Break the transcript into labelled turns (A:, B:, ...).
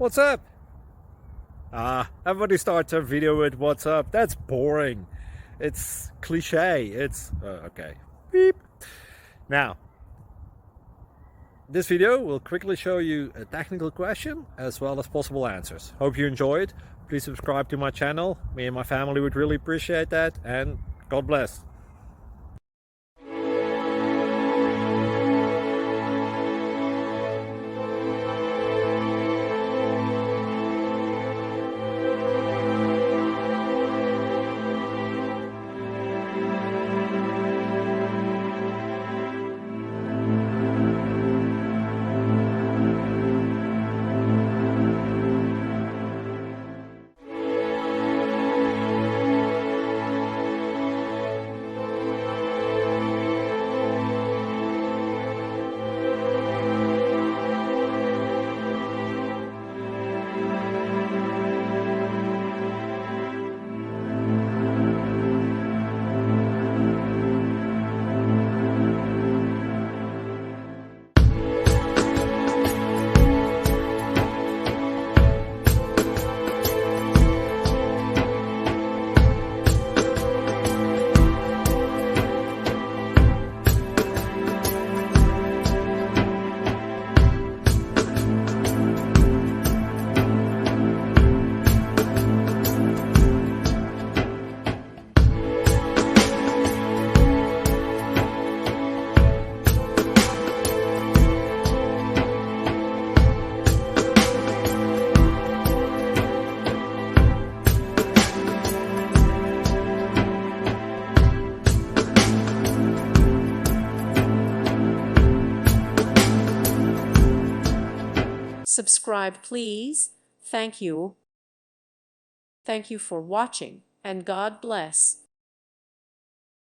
A: What's up? Everybody starts a video with what's up. That's boring. It's cliche. It's okay. Beep. Now, this video will quickly show you a technical question as well as possible answers. Hope you enjoyed. Please subscribe to my channel. Me and my family would really appreciate that, and God bless.
B: Subscribe, please. Thank you. Thank you for watching, and God bless.